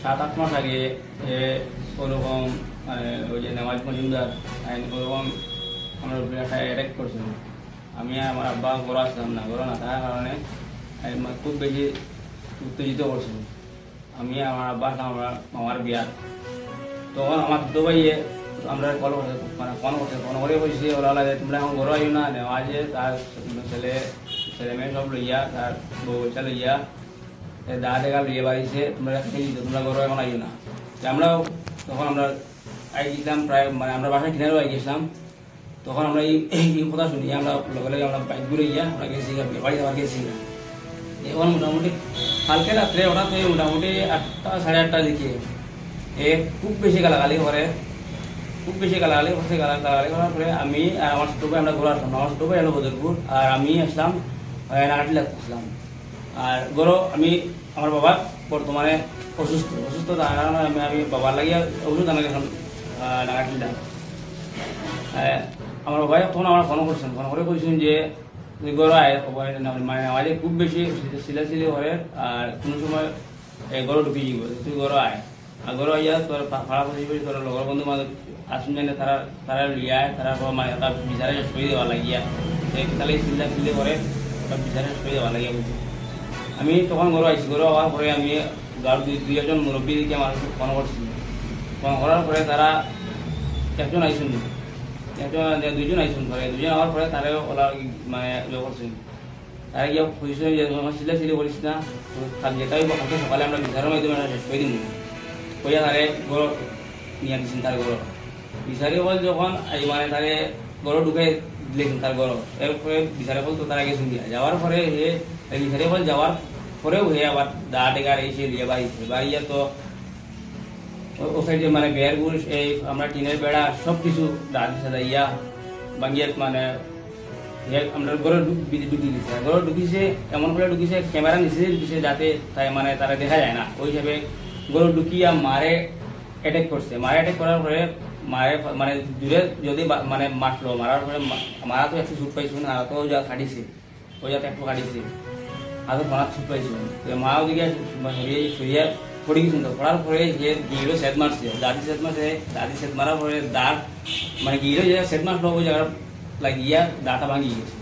7-8 মাস আগে ওরকম মানে ওই যে নেওয়াজ মজুমদার ওরকম আমার উপরে একটা অ্যাটাক করছিল। আমি আর আমার আব্বা ঘরে আসলাম না, ঘরে না থাকার কারণে খুব বেশি উত্তেজিত করছিল। আমি আমার আব্বা আসলাম আমার মামার বিয়া, তখন আমার দুটো ভাইয়ে আমরা কল মানে ফোন করে বলছি ওরা লাগে তোমরা এখন ঘরে আইও না, নেওয়াজে তার ছেলে মেয়ে সব লইয়া তার বউ বৈশা লইয়া দা দেখা বিয়ে বাড়িছে, তোমরা ঘরে এখন আইও না। আমরাও তখন আমরা আই গেছিলাম প্রায় মানে আমরা বাসায় কিনারেও আই গেছিলাম। তখন আমরা এই কথা শুনি আমরা লগে লগে আমরা বাইক ঘুরে গিয়া আমরা গেছি বিয়ে বাড়ি যাওয়ার গেছি। এখন মোটামুটি কালকে রাত্রে হঠাৎ মোটামুটি 8টা সাড়ে 8টার দিকে খুব বেশি গালাগালি করে, গালাগালি করার পরে আমি আর আমার ছোট ভাই আমরা ঘুরে আসলাম। আমার ছোট ভাই এলো বদরপুর আর আমি আসলাম নাগাটি লাগতে আসলাম। আর গরো আমি আমার বাবা বর্তমানে অসুস্থ তার কারণে আমি বাবার লাগিয়ে ওষুধ আনা গেছিলাম নাগাটিটা। আমার বাবাই তখন আমার ফোন করে বলছেন যে তুই গরো আয়, মানে আমাদের খুব বেশি সিলাসিলি করে আর কোনো সময় গরো ঢুকি যাব, তুই গরো আয়। আর গরো আইয়া তোর ভাড়া প্রতিবেশী তোর লগর বন্ধু বান্ধব আসুন জানে তারা লিয়ায়, তারা মানে একটা বিচারে সই দেওয়া লাগিয়া তাহলে সিলি করে ওটা বিচারে সই দেওয়া লাগিয়া বলছি। আমি তখন গরো আইছি, গরো হওয়ার পরে আমি গাঁর দুই একজন মুরব্বীকে আমার ফোন করছি। ফোন করার পরে তারা একজন আইসুন, দুইজন আইসুন ঘরে, দুজন হওয়ার পরে তারা ওলা মানে ইয়ে করছেন। তারা গিয়ে খুঁজছেন যে সিলি করিস না, যেটাই কালকে সকালে আমরা বিচারের মাধ্যমে শেষ করে দিন কইয়া তারে গরো নিয়ে দিচ্ছেন তার গরো। বিচারি বল যখন মানে তারে গরো ঢুকে দিলেছেন তার গরো, এরপরে বিচারে বল তো তারা গেছেন দিয়া যাওয়ার পরে বিচারি বল যাওয়ার পরেও হে আবার দা টেকার এসে দিয়ে বাড়িয়া তো ও সাইডে মানে বেয়ার গুড় এই আমরা টিনের বেড়া সব কিছু দাদি সাদাইয়া বাঙ্গিয়া মানে আমরা গরো ঢুকি দিচ্ছে। গরো ঢুকিছে এমন করে ঢুকিছে ক্যামেরা নিচে ঢুকিছে যাতে তাই মানে তারা দেখা যায় না, ওই হিসাবে গরু ঢুকিয়া মারে অ্যাটাক করছে। মারে অ্যাটাক করার পরে মারে মানে দূরে যদি মানে মারলো, মারার পরে মারা তো একটু ছুট পাইছিল না, তো যা কাটিছে ওই যাতে একটু কাটিছে আর তো মারা ছুট পাইছিল। মা ওদিকে সরিয়ে পড়ে গেছিল, পড়ার পরে যে গিয়েও সেট মারছে, দাদি সেট মারার পরে দাঁত মানে গিয়েও যে সেট মারলো ওই জায়গা লাগিয়া দাঁটা ভাঙি গেছে।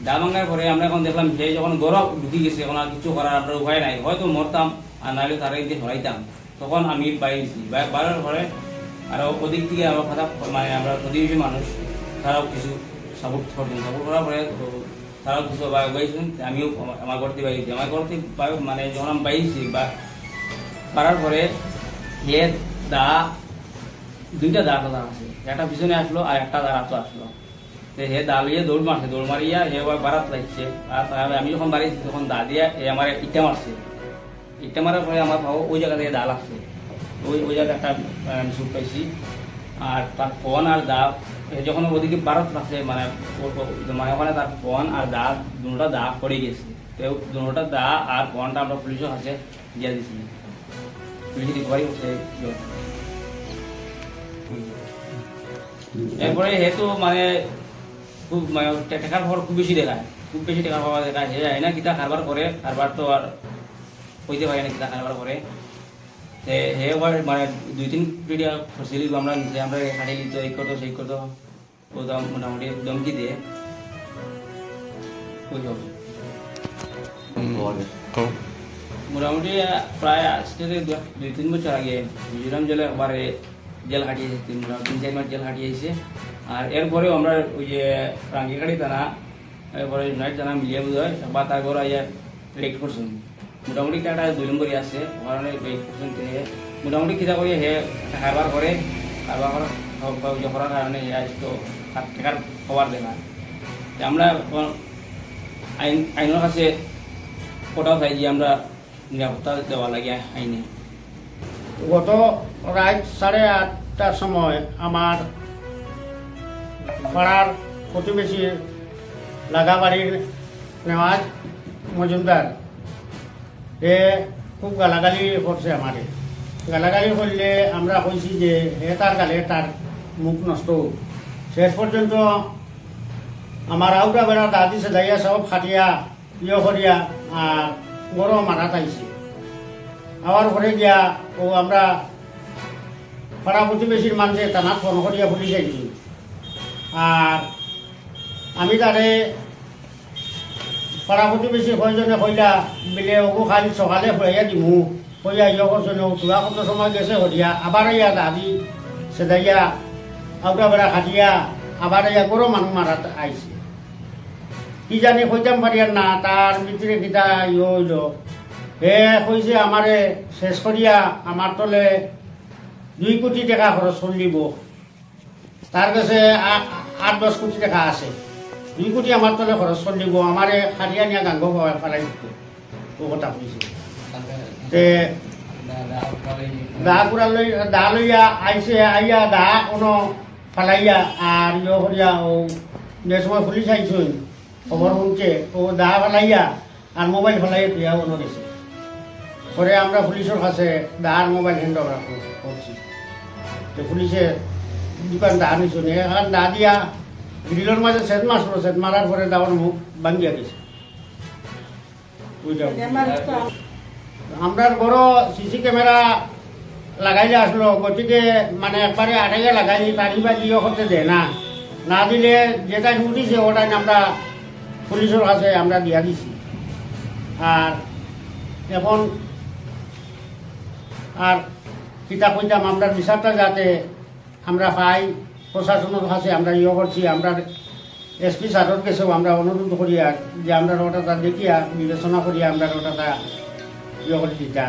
দা ভাঙার পরে আমরা এখন দেখলাম যে যখন গরম ঢুকি গেছে এখন আর কিছু করার আমরা উপায় নাই, হয়তো মরতাম আর নাহলে তারা দিয়ে হরাইতাম। তখন আমি বাইরেছি, বাড়ার পরে আর ওদিক থেকে আমার কথা মানে আমরা প্রতিবেশী মানুষ তারাও কিছু সাপোর্ট করতেন, সাপোর্ট করার পরে তারাও কিছু বাইরেছেন। আমিও আমার ঘরতে বাইরেছি, আমার ঘরতে মানে যখন আমি বাইরেছি বা পারার পরে হে দা দুইটা দা কথা আছে, একটা পিছনে আসলো আর একটা দা রাতো আসলো। হে দা লিয়ে দৌড় মারছে, দৌড় মারিয়া হে বারাত লাগছে। আর আমি যখন বাড়িছি তখন দা দিয়া আমার ইটা মারছে, ইটা মারার পরে আমার ভাবো ওই জায়গা থেকে দা লাগছে, ওই জায়গায় একটা সুখ পাইছি। আর তার ফোন আর দা যখন ওদিকে বারাত লাগছে মানে ওখানে তার ফোন আর দা দুটা দা পড়ে গেছে, দুটা দা আর ফোনটা আমরা পুলিশের কাছে দিয়ে দিচ্ছি, পুলিশ রিকভারি করছে। এরপরে হেতু মানে খুব মানে টাকার খবর খুব বেশি দেখায়, টাকার খবর দেখায়। হে যায় না কিতা কারবার করে, কারবার তো আর কইতে পারে না কিতা কারবার করে। হে মানে 2-3 পিডিয়া ফসিলি আমরা নিচে আমরা খাটি লিতো এই করতো সেই করতো, ও তো মোটামুটি দমকি দিয়ে ওই হবে মোটামুটি প্রায় আজকে 2-3 বছর আগে মিজোরাম জেলে একবার জেল হাঁটিয়েছে, 3-4 মাস জেল হাঁটিয়েছে। আর এরপরেও আমরা ওই যে রাঙ্গিকাড়ি থানা এরপরে ইউনাইট থানা মিলিয়ে বোধ হয় বা তার ঘর আইয়া রেড করছেন। মোটামুটি একটা 2 নম্বরই আছে ওখানে রেড করছেন। মোটামুটি কিতা করে হে কারবার করে, কারবার করার কারণে তো টাকার খবর দেখা। আমরা আইনের কাছে কোটাও চাই যে আমরা নিরাপত্তা দেওয়া লাগে আইনে। গত রাত 8:30টার সময় আমার পাড়ার প্রতিবেশী লাগাবাড়ির নেওয়াজ মজুমদার এ খুব গালাগালি করছে আমারে। গালাগালি করলে আমরা কইছি যে হে তার গালে তার মুখ নষ্ট। শেষ পর্যন্ত আমার আউটা বেড়া দাদি সে দাইয়া সব খাটিয়া ইয়ে করিয়া আর বড় মারা তাইছে। আওয়ার পরে গিয়া ও আমরা পাড়া প্রতিবেশীর মানুষে টানা ফোন করিয়া পুলিশ আইছি। আর আমি তারে পাড়া প্রতিবেশী কয়জনে কইলা বিলে ওগো খালি সকালে ফুরাইয়া দিমু কইয়া ইয়ে করছনে তোরা কত সময় গেছে হরিয়া আবার ইয়া দাবি সেদাইয়া আউটা বেড়া খাটিয়া আবার ইয়া গরো মানুষ মারাত আইছে। কি জানি কইতাম পারিয়ার না তার ভিতরে কিতা ইয়ে হইল হে কইছে আমারে শেষ করিয়া আমার তলে 2 কোটি টাকা খরচ করলিব। তার কাছে 8-10 কোটি টাকা আছে, 2 কোটি আমার তলে খরচ করলিব, আমারে খারিয়া নিয়া গাঙ্গ ফেলাই দিত ও কথা কইছে। তে দা লইয়া আইছে আইয়া দা কোনো ফালাইয়া আর ইয়ে করিয়া ও যে সময় পুলিশ আইছুন খবর শুনছে ও দা ফালাইয়া আর মোবাইল ফালাইয়া দিয়া অন্য গেছে। পরে আমরা পুলিশের কাছে দার মোবাইল হ্যান্ড ওভার করছি। তো পুলিশে দোকান দা নিছুন এখন দা দিয়া গ্রিলের মাঝে সেট মারছিল, সেট মারার পরে দাওয়ার মুখ ভাঙ্গিয়া গেছে। আমরা বড় সিসি ক্যামেরা লাগাইলে আসলো, গতিকে মানে একবারে আটাইয়া লাগাই তারি বা ইয়ে করতে দেয় না, না দিলে যেটা উঠিছে ওটাই আমরা পুলিশের কাছে আমরা দিয়া দিছি। আর এখন আর কিতা কইতাম আমরা বিচারটা যাতে আমরা পাই প্রশাসনের কাছে আমরা ইয়ে করছি। আমরা এসপি স্যারের কাছেও আমরা অনুরোধ করি আর যে আমরা ওটা দেখিয়া বিবেচনা করিয়া আমরা ওটা ইয়ে করে দিতা।